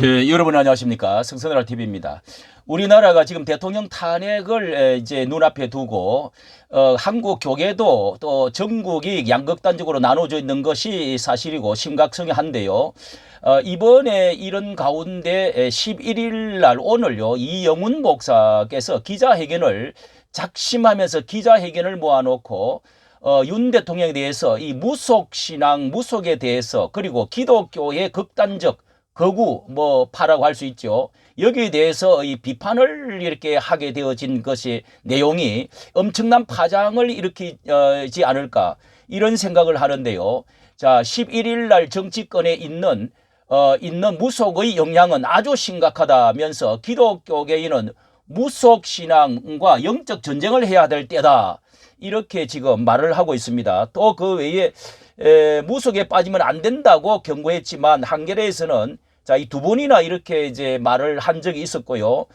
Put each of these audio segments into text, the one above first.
예, 여러분 안녕하십니까. 성선회라 TV입니다. 우리나라가 지금 대통령 탄핵을 이제 눈앞에 두고 한국 교계도 또 전국이 양극단적으로 나눠져 있는 것이 사실이고 심각성이 한데요. 이번에 이런 가운데 11일 날 오늘요 이영훈 목사께서 기자회견을 작심하면서 기자회견을 모아놓고 윤 대통령에 대해서 이 무속신앙, 무속에 대해서 그리고 기독교의 극단적 거구 파라고 할 수 있죠. 여기에 대해서 이 비판을 이렇게 하게 되어진 것이 내용이 엄청난 파장을 일으키지 않을까 이런 생각을 하는데요. 자, 11일 날 정치권에 있는 무속의 영향은 아주 심각하다면서 기독교계에는 무속 신앙과 영적 전쟁을 해야 될 때다. 이렇게 지금 말을 하고 있습니다. 또 그 외에 무속에 빠지면 안 된다고 경고했지만 한겨레에서는 자, 이 두 번이나 이렇게 이제 말을 한 적이 있었고요.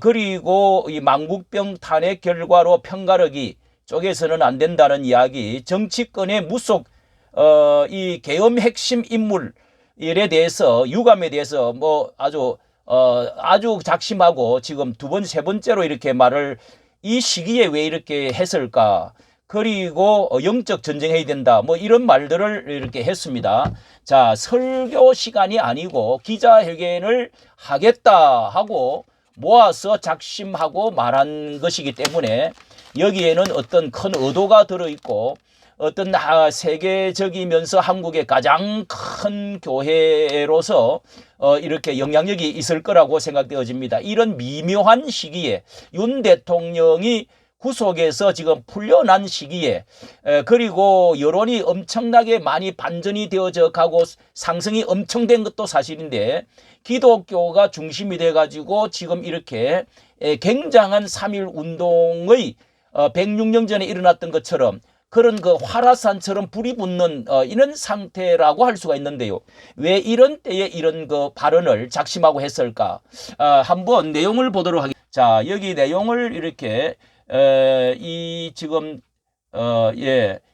그리고 이 망국병 탄핵 결과로 편가르기 쪽에서는 안 된다는 이야기, 정치권의 무속, 이 계엄 핵심 인물에 대해서, 유감에 대해서 아주 작심하고 지금 두 번, 세 번째로 이렇게 말을 이 시기에 왜 이렇게 했을까? 그리고 영적 전쟁해야 된다. 이런 말들을 이렇게 했습니다. 자, 설교 시간이 아니고 기자회견을 하겠다 하고 모아서 작심하고 말한 것이기 때문에 여기에는 어떤 큰 의도가 들어있고 어떤 세계적이면서 한국의 가장 큰 교회로서 이렇게 영향력이 있을 거라고 생각되어집니다. 이런 미묘한 시기에 윤 대통령이 구속에서 지금 풀려난 시기에 그리고 여론이 엄청나게 많이 반전이 되어져 가고 상승이 엄청 된 것도 사실인데 기독교가 중심이 돼 가지고 지금 이렇게 굉장한 3.1 운동의 106년 전에 일어났던 것처럼 그런 그 화라산처럼 불이 붙는 이런 상태라고 할 수가 있는데요. 왜 이런 때에 이런 그 발언을 작심하고 했을까? 한번 내용을 보도록 하겠습니다. 자, 여기 내용을 이렇게 이 지금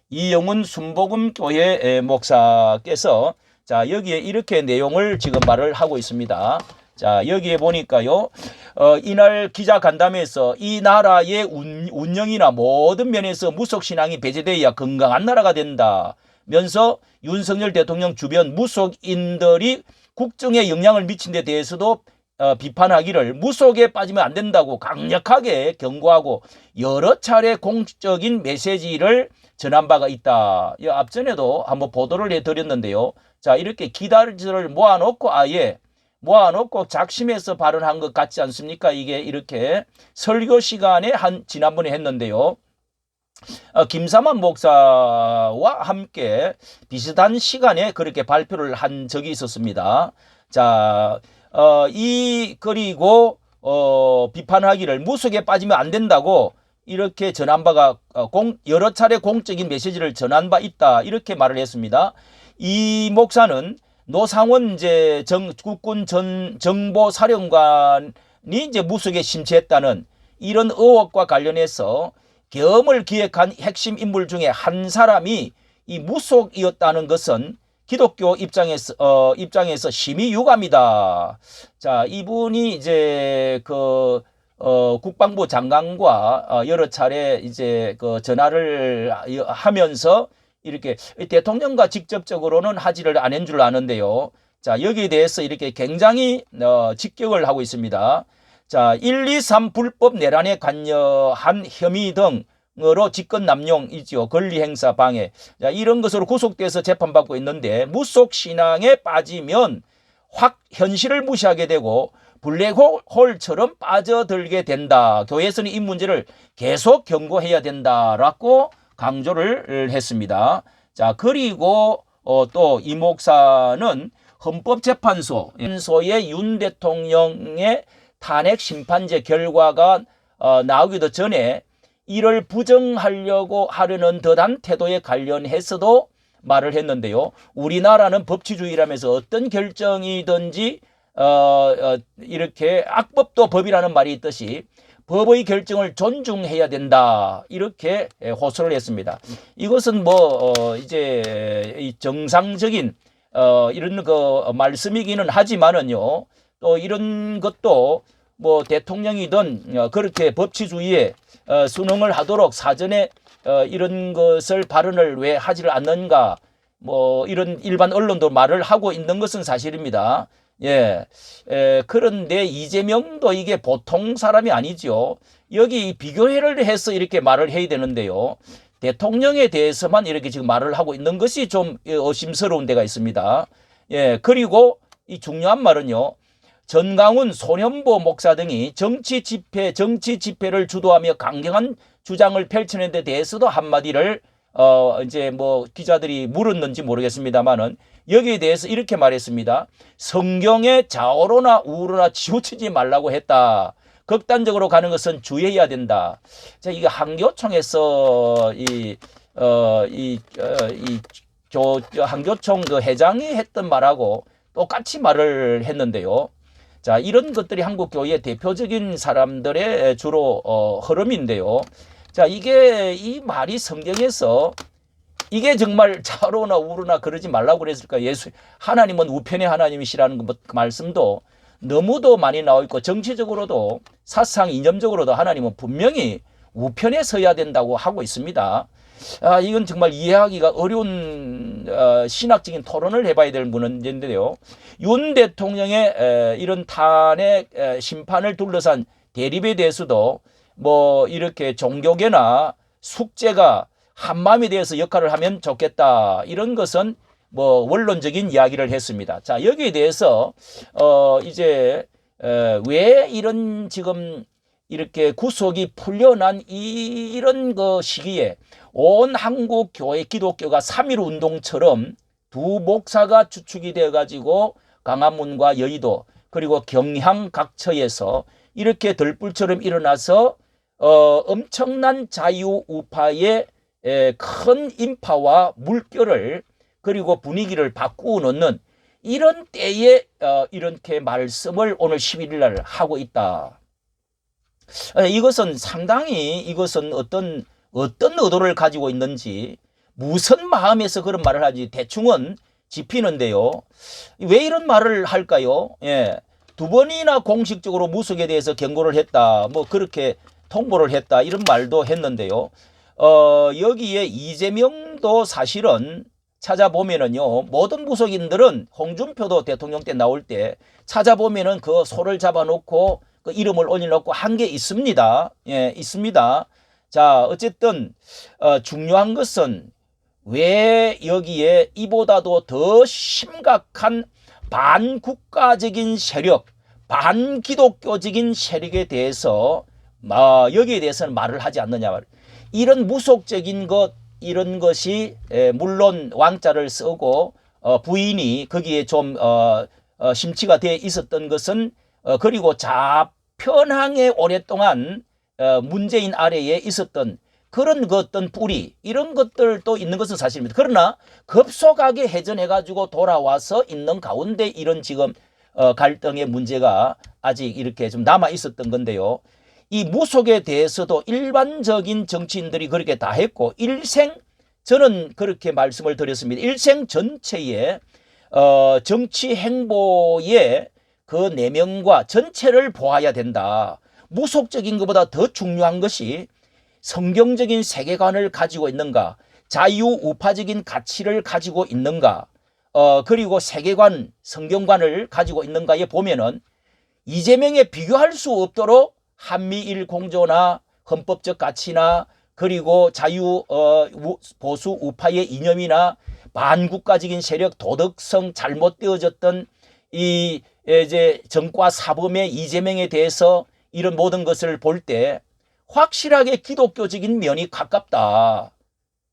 이영훈 순복음교회 목사께서 자, 여기에 이렇게 내용을 지금 말을 하고 있습니다. 자, 여기에 보니까요. 이날 기자 간담회에서 이 나라의 운영이나 모든 면에서 무속신앙이 배제되어야 건강한 나라가 된다면서 윤석열 대통령 주변 무속인들이 국정에 영향을 미친 데 대해서도 비판하기를 무속에 빠지면 안 된다고 강력하게 경고하고 여러 차례 공적인 메시지를 전한 바가 있다. 앞전에도 한번 보도를 해드렸는데요. 자, 이렇게 기다를 모아놓고 작심해서 발언한 것 같지 않습니까? 이게 이렇게 설교 시간에 지난번에 했는데요. 김사만 목사와 함께 비슷한 시간에 그렇게 발표를 한 적이 있었습니다. 자, 그리고 비판하기를 무속에 빠지면 안 된다고 이렇게 전한 바가 여러 차례 공적인 메시지를 전한 바 있다. 이렇게 말을 했습니다. 이 목사는 노상원 이제 국군 정보사령관이 이제 무속에 심취했다는 이런 의혹과 관련해서 계엄을 기획한 핵심 인물 중에 한 사람이 이 무속이었다는 것은 기독교 입장에서 심히 유감이다. 자, 이분이 이제 국방부 장관과 여러 차례 이제 전화를 하면서 이렇게 대통령과 직접적으로는 하지를 않은 줄 아는데요. 자, 여기에 대해서 이렇게 굉장히 직격을 하고 있습니다. 자, 1, 2, 3 불법 내란에 관여한 혐의 등으로 직권 남용이죠. 권리행사 방해. 자, 이런 것으로 구속돼서 재판받고 있는데 무속 신앙에 빠지면 확 현실을 무시하게 되고 블랙홀처럼 빠져들게 된다. 교회에서는 이 문제를 계속 경고해야 된다라고 강조를 했습니다. 자, 그리고 또 이 목사는 헌법재판소의 윤 대통령의 탄핵 심판제 결과가 나오기도 전에 이를 부정하려고 하려는 듯한 태도에 관련해서도 말을 했는데요. 우리나라는 법치주의라면서 어떤 결정이든지 이렇게 악법도 법이라는 말이 있듯이 법의 결정을 존중해야 된다. 이렇게 호소를 했습니다. 이것은 이제 정상적인 이런 말씀이기는 하지만은요. 또 이런 것도 뭐 대통령이든 그렇게 법치주의에 순응을 하도록 사전에 이런 것을 발언을 왜 하지를 않는가, 뭐 이런 일반 언론도 말을 하고 있는 것은 사실입니다. 예. 그런데 이재명도 이게 보통 사람이 아니죠. 여기 비교회를 해서 이렇게 말을 해야 되는데요. 대통령에 대해서만 이렇게 지금 말을 하고 있는 것이 좀 의심스러운 데가 있습니다. 예. 그리고 이 중요한 말은요. 전강훈, 손현보 목사 등이 정치 집회를 주도하며 강경한 주장을 펼치는 데 대해서도 한마디를 이제 뭐 기자들이 물었는지 모르겠습니다만은 여기에 대해서 이렇게 말했습니다. 성경에 좌우로나 우우로나 치우치지 말라고 했다. 극단적으로 가는 것은 주의해야 된다. 자, 이게 한교총에서 한교총 그 회장이 했던 말하고 똑같이 말을 했는데요. 자, 이런 것들이 한국 교회의 대표적인 사람들의 주로 흐름인데요. 자, 이 말이 성경에서 이게 정말 좌로나 우로나 그러지 말라고 그랬을까? 하나님은 우편의 하나님이시라는 그 말씀도 너무도 많이 나와 있고, 정치적으로도 사상 이념적으로도 하나님은 분명히 우편에 서야 된다고 하고 있습니다. 이건 정말 이해하기가 어려운 신학적인 토론을 해봐야 될 문제인데요. 윤 대통령의 이런 탄핵 심판을 둘러싼 대립에 대해서도 뭐 이렇게 종교계나 숙제가 한마음에 대해서 역할을 하면 좋겠다, 이런 것은 뭐 원론적인 이야기를 했습니다. 자, 여기에 대해서 이제 왜 이런 지금 이렇게 구속이 풀려난 이런 그 시기에 온 한국 교회 기독교가 3.1 운동처럼 두 목사가 주축이 되어 가지고 광화문과 여의도 그리고 경향 각처에서 이렇게 들불처럼 일어나서 엄청난 자유 우파의 큰 인파와 물결을 그리고 분위기를 바꾸어 놓는 이런 때에 이렇게 말씀을 오늘 11일 날 하고 있다. 이것은 상당히 이것은 어떤 의도를 가지고 있는지, 무슨 마음에서 그런 말을 하지 대충은 짚히는데요. 왜 이런 말을 할까요? 예. 2번이나 공식적으로 무속에 대해서 경고를 했다, 뭐 그렇게 통보를 했다, 이런 말도 했는데요. 여기에 이재명도 사실은 찾아보면은요, 모든 무속인들은 홍준표도 대통령 때 나올 때 찾아보면은 그 소를 잡아놓고 그 이름을 올려놓고 한 게 있습니다. 예, 있습니다. 자, 어쨌든 중요한 것은 왜 여기에 이보다도 더 심각한 반국가적인 세력, 반기독교적인 세력에 대해서 여기에 대해서는 말을 하지 않느냐 말이에요. 이런 무속적인 것, 이런 것이 물론 왕자를 쓰고 부인이 거기에 좀 심취가 돼 있었던 것은 그리고 좌편향에 오랫동안 문재인 아래에 있었던 그런 그 어떤 뿌리, 이런 것들도 있는 것은 사실입니다. 그러나 급속하게 해전해가지고 돌아와서 있는 가운데 이런 지금 갈등의 문제가 아직 이렇게 좀 남아 있었던 건데요. 이 무속에 대해서도 일반적인 정치인들이 그렇게 다 했고, 저는 그렇게 말씀을 드렸습니다. 일생 전체의 정치 행보의 그 내면과 전체를 보아야 된다. 무속적인 것보다 더 중요한 것이 성경적인 세계관을 가지고 있는가, 자유우파적인 가치를 가지고 있는가, 그리고 세계관, 성경관을 가지고 있는가에 보면은 이재명에 비교할 수 없도록 한미일 공조나 헌법적 가치나 그리고 보수 우파의 이념이나 반국가적인 세력, 도덕성 잘못되어졌던 이 이제 정과 사범의 이재명에 대해서 이런 모든 것을 볼 때 확실하게 기독교적인 면이 가깝다.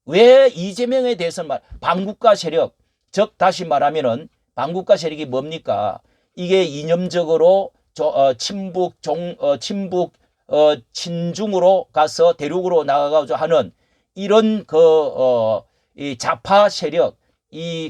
왜 이재명에 대해서는 반국가 세력, 즉 다시 말하면은 반국가 세력이 뭡니까? 이게 이념적으로 친중으로 가서 대륙으로 나가가지고 하는 이런 이 좌파 세력,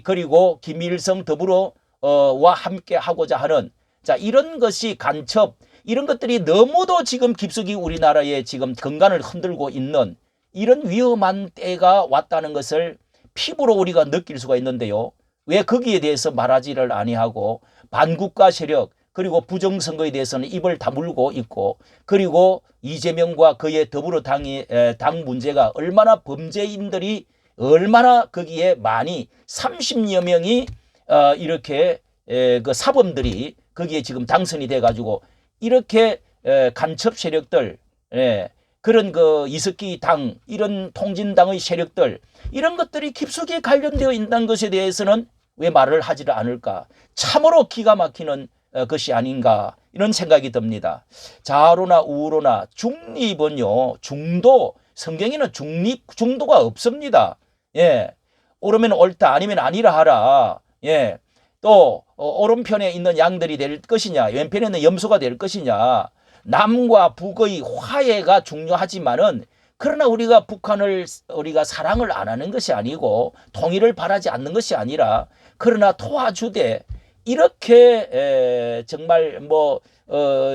그리고 김일성 더불어와 함께 하고자 하는, 자, 이런 것이 간첩, 이런 것들이 너무도 지금 깊숙이 우리나라의 지금 건강을 흔들고 있는 이런 위험한 때가 왔다는 것을 피부로 우리가 느낄 수가 있는데요. 왜 거기에 대해서 말하지를 아니하고 반국가 세력, 그리고 부정선거에 대해서는 입을 다물고 있고, 그리고 이재명과 그의 더불어당이 당 문제가 얼마나 범죄인들이 얼마나 거기에 많이 30여 명이 이렇게 그 사범들이 거기에 지금 당선이 돼 가지고 이렇게 간첩 세력들, 그런 그 이석기 당, 이런 통진당의 세력들, 이런 것들이 깊숙이 관련되어 있다는 것에 대해서는 왜 말을 하지를 않을까? 참으로 기가 막히는 것이 아닌가, 이런 생각이 듭니다. 좌로나 우로나 중립은요, 중도, 성경에는 중도가 없습니다. 예, 옳으면 옳다, 아니면 아니라 하라. 예, 또 오른편에 있는 양들이 될 것이냐, 왼편에 있는 염소가 될 것이냐. 남과 북의 화해가 중요하지만은, 그러나 우리가 북한을 우리가 사랑을 안 하는 것이 아니고 통일을 바라지 않는 것이 아니라, 그러나 도와주되 이렇게 정말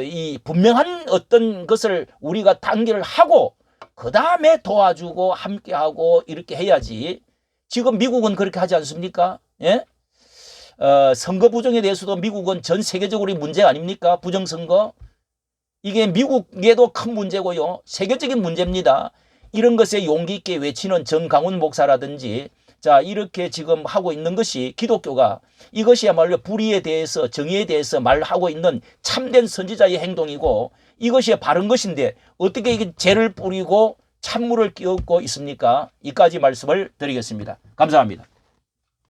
이 분명한 어떤 것을 우리가 단결을 하고 그 다음에 도와주고 함께하고 이렇게 해야지. 지금 미국은 그렇게 하지 않습니까? 예? 선거 부정에 대해서도 미국은 전 세계적으로 문제 아닙니까? 부정선거. 이게 미국에도 큰 문제고요. 세계적인 문제입니다. 이런 것에 용기 있게 외치는 정강훈 목사라든지, 자, 이렇게 지금 하고 있는 것이 기독교가 이것이야말로 불의에 대해서, 정의에 대해서 말하고 있는 참된 선지자의 행동이고, 이것이 바른 것인데 어떻게 이게 죄를 뿌리고 찬물을 끼얹고 있습니까? 이까지 말씀을 드리겠습니다. 감사합니다.